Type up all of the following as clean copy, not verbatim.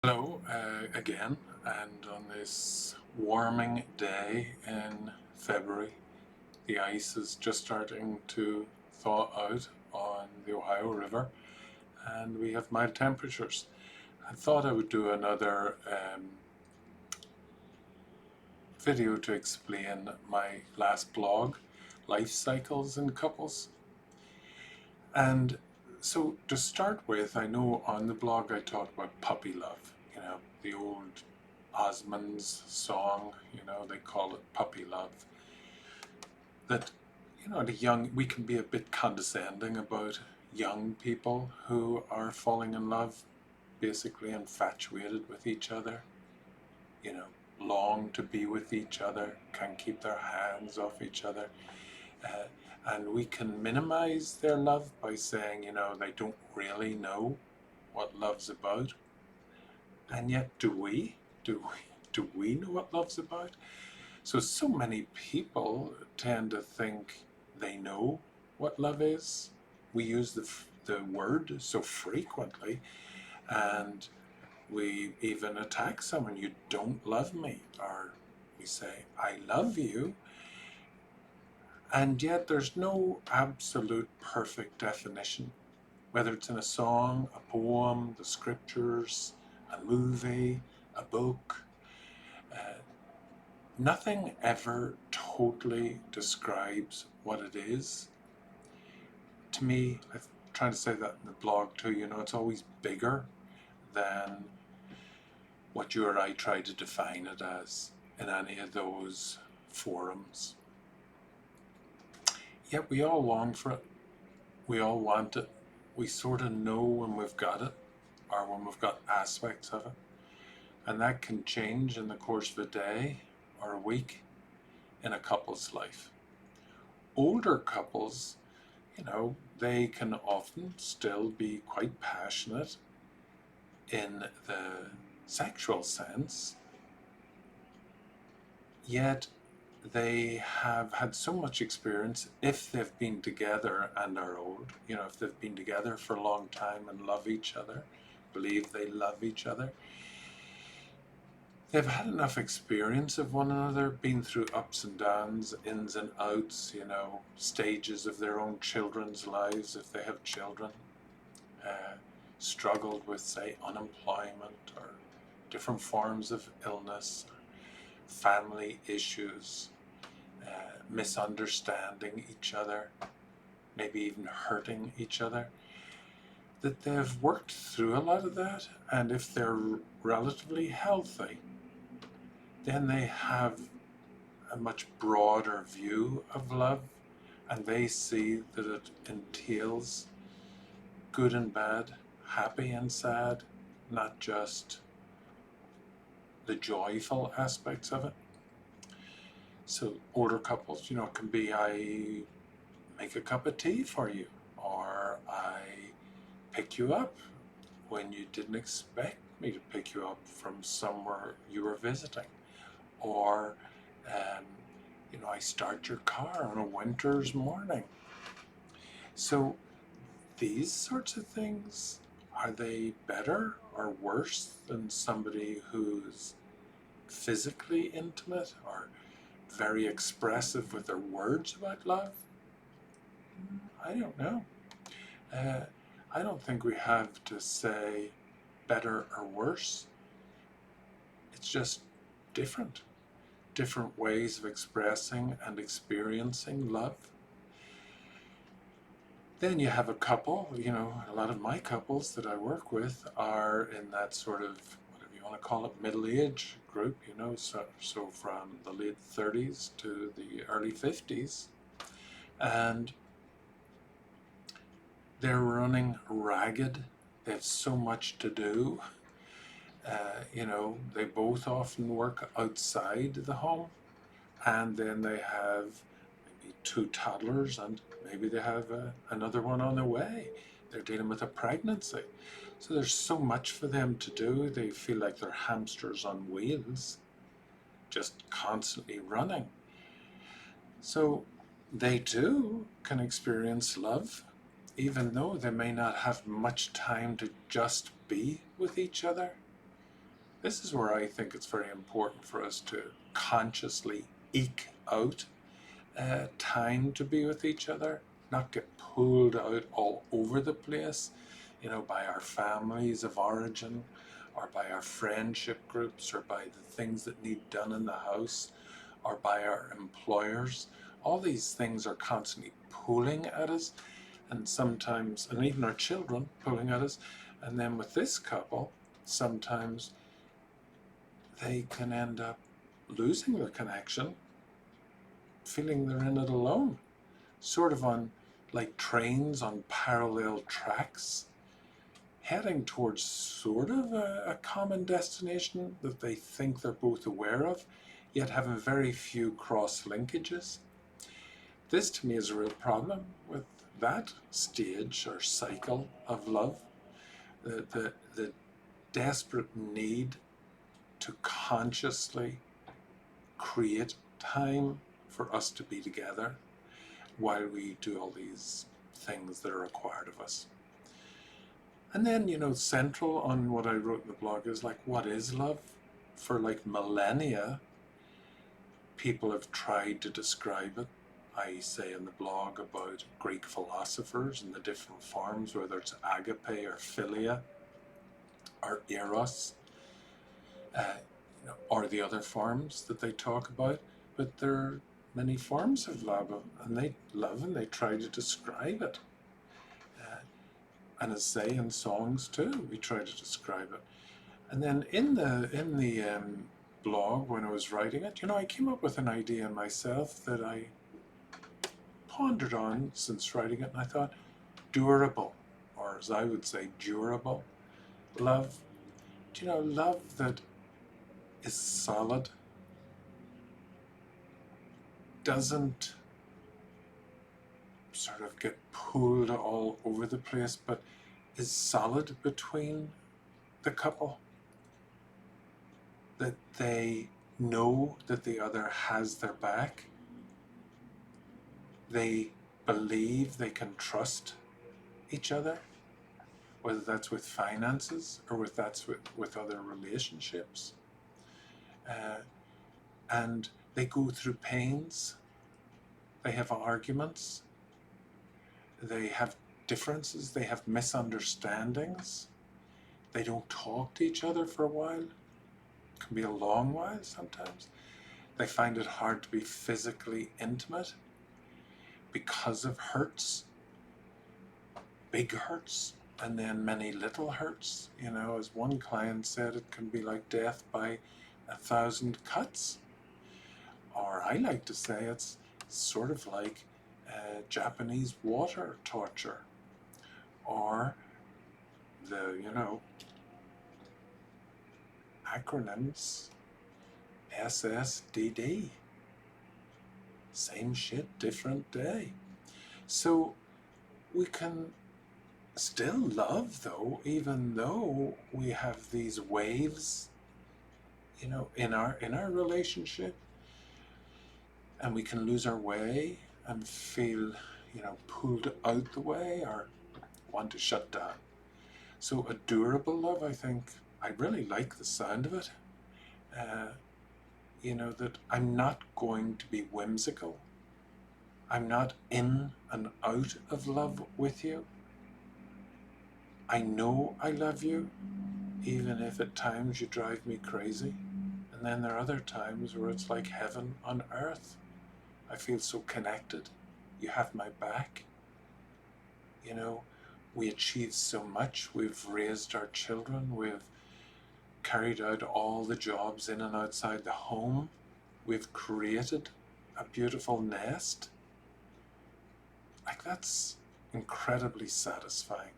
Hello again, and on this warming day in February, the ice is just starting to thaw out on the Ohio River, and we have mild temperatures. I thought I would do another video to explain my last blog, Life Cycles in Couples. And so to start with, I know on the blog I talked about puppy love, the old Osmonds song, they call it puppy love. That, we can be a bit condescending about young people who are falling in love, basically infatuated with each other, you know, long to be with each other, can't keep their hands off each other. Uh, and we can minimize their love by saying, they don't really know what love's about. And yet, do we? Do we know what love's about? So many people tend to think they know what love is. We use the word so frequently, and we even attack someone, you don't love me, or we say, I love you. And yet there's no absolute perfect definition, whether it's in a song, a poem, the scriptures, a movie, a book. Uh, Nothing ever totally describes what it is. To me, I'm trying to say that in the blog too, it's always bigger than what you or I try to define it as in any of those forums. Yet we all long for it. We all want it. We sort of know when we've got it or when we've got aspects of it. And that can change in the course of a day or a week in a couple's life. Older couples, they can often still be quite passionate in the sexual sense, yet they have had so much experience if they've been together and are old, if they've been together for a long time and love each other, believe they love each other. They've had enough experience of one another, been through ups and downs, ins and outs, stages of their own children's lives if they have children, struggled with, say, unemployment or different forms of illness, family issues, misunderstanding each other, maybe even hurting each other, that they've worked through a lot of that, and if they're relatively healthy, then they have a much broader view of love, and they see that it entails good and bad, happy and sad, not just the joyful aspects of it. So older couples, it can be I make a cup of tea for you, or I pick you up when you didn't expect me to pick you up from somewhere you were visiting, or I start your car on a winter's morning. So these sorts of things, are they better or worse than somebody who's physically intimate or very expressive with their words about love? I don't know. Uh, I don't think we have to say better or worse. It's just different. Different ways of expressing and experiencing love. Then you have a couple, a lot of my couples that I work with are in that sort of, whatever you want to call it, middle age group, so from the late 30s to the early 50s. And they're running ragged. They have so much to do. They both often work outside the home, and then they have maybe two toddlers, and maybe they have another one on the way. They're dealing with a pregnancy. So there's so much for them to do. They feel like they're hamsters on wheels, just constantly running. So they too can experience love, even though they may not have much time to just be with each other. This is where I think it's very important for us to consciously eke out time to be with each other, not get pulled out all over the place, by our families of origin, or by our friendship groups, or by the things that need done in the house, or by our employers. All these things are constantly pulling at us, and sometimes, and even our children pulling at us. And then with this couple, sometimes they can end up losing their connection, feeling they're in it alone, sort of on like trains on parallel tracks, heading towards sort of a common destination that they think they're both aware of, yet having very few cross linkages. This to me is a real problem with that stage or cycle of love, the desperate need to consciously create time for us to be together while we do all these things that are required of us. And then, central on what I wrote in the blog is like, what is love? For like millennia, people have tried to describe it. I say in the blog about Greek philosophers and the different forms, whether it's agape or philia or eros, or the other forms that they talk about. But there are many forms of love, and they try to describe it. And as say in songs too, we try to describe it. And then in the blog, when I was writing it, I came up with an idea myself that I pondered on since writing it, and I thought, durable, or as I would say, durable love. Love that is solid, doesn't sort of get pulled all over the place, but is solid between the couple. That they know that the other has their back. They believe they can trust each other, whether that's with finances or with other relationships. And they go through pains. They have arguments. They have differences. They have misunderstandings. They don't talk to each other for a while. It can be a long while sometimes. They find it hard to be physically intimate because of hurts, big hurts, and then many little hurts. As one client said, it can be like death by 1,000 cuts. Or I like to say it's sort of like Japanese water torture, or the, acronyms SSDD. Same shit, different day. So we can still love, though, even though we have these waves, in our relationship, and we can lose our way and feel, pulled out the way or want to shut down. So a durable love, I think, I really like the sound of it. That I'm not going to be whimsical. I'm not in and out of love with you. I know I love you, even if at times you drive me crazy. And then there are other times where it's like heaven on earth. I feel so connected. You have my back. We achieved so much. We've raised our children. We've carried out all the jobs in and outside the home. We've created a beautiful nest. Like, that's incredibly satisfying.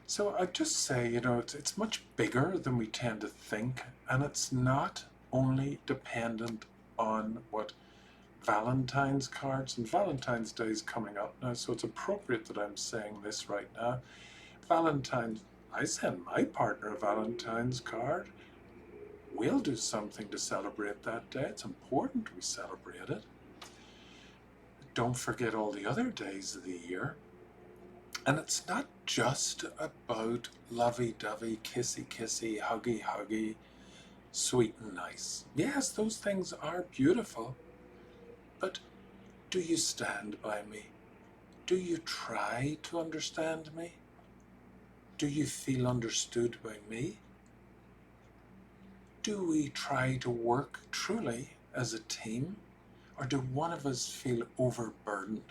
So I'd just say, it's much bigger than we tend to think, and it's not only dependent on what Valentine's cards, and Valentine's Day is coming up now, so it's appropriate that I'm saying this right now. I send my partner a Valentine's card. We'll do something to celebrate that day. It's important we celebrate it. Don't forget all the other days of the year. And it's not just about lovey-dovey, kissy-kissy, huggy-huggy, sweet and nice. Yes, those things are beautiful, but do you stand by me? Do you try to understand me? Do you feel understood by me? Do we try to work truly as a team, or do one of us feel overburdened?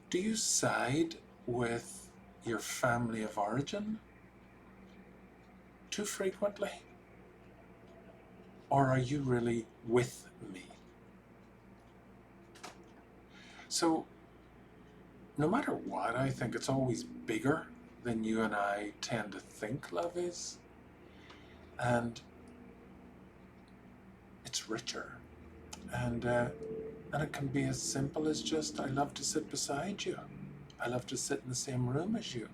Do you side with your family of origin too frequently? Or are you really with me? So, no matter what, I think it's always bigger than you and I tend to think love is. And it's richer. And it can be as simple as just, I love to sit beside you. I love to sit in the same room as you.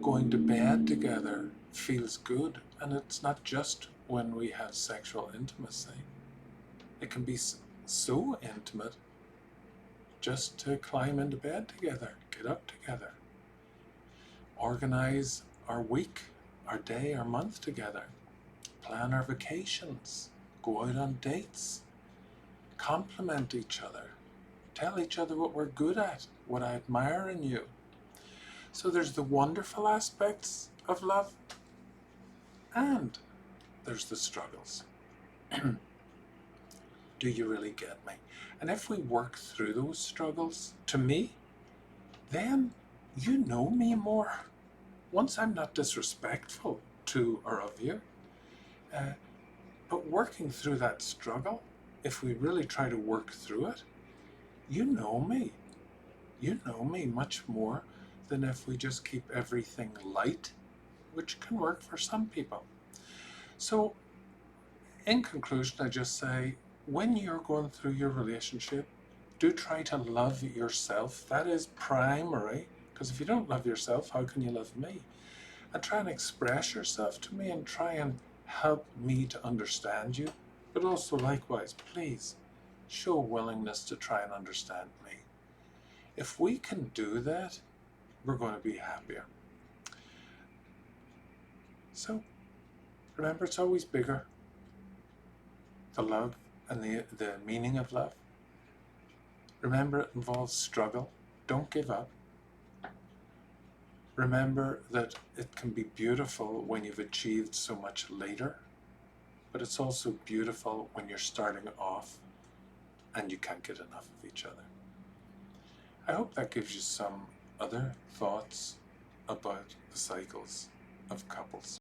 Going to bed together feels good. And it's not just when we have sexual intimacy. It can be so intimate just to climb into bed together, get up together, organize our week, our day, our month together, plan our vacations, go out on dates, compliment each other, tell each other what we're good at, what I admire in you. So there's the wonderful aspects of love, and there's the struggles. Do you really get me? And if we work through those struggles, to me, then you know me more. Once I'm not disrespectful to or of you, but working through that struggle, if we really try to work through it, you know me. You know me much more than if we just keep everything light, which can work for some people. So, in conclusion, I just say, when you're going through your relationship, do try to love yourself. That is primary, because if you don't love yourself, how can you love me? And try and express yourself to me and try and help me to understand you. But also, likewise, please show a willingness to try and understand me. If we can do that, we're going to be happier. So, remember, it's always bigger. The love and the meaning of love. Remember, it involves struggle. Don't give up. Remember that it can be beautiful when you've achieved so much later, but it's also beautiful when you're starting off and you can't get enough of each other. I hope that gives you some other thoughts about the cycles of couples.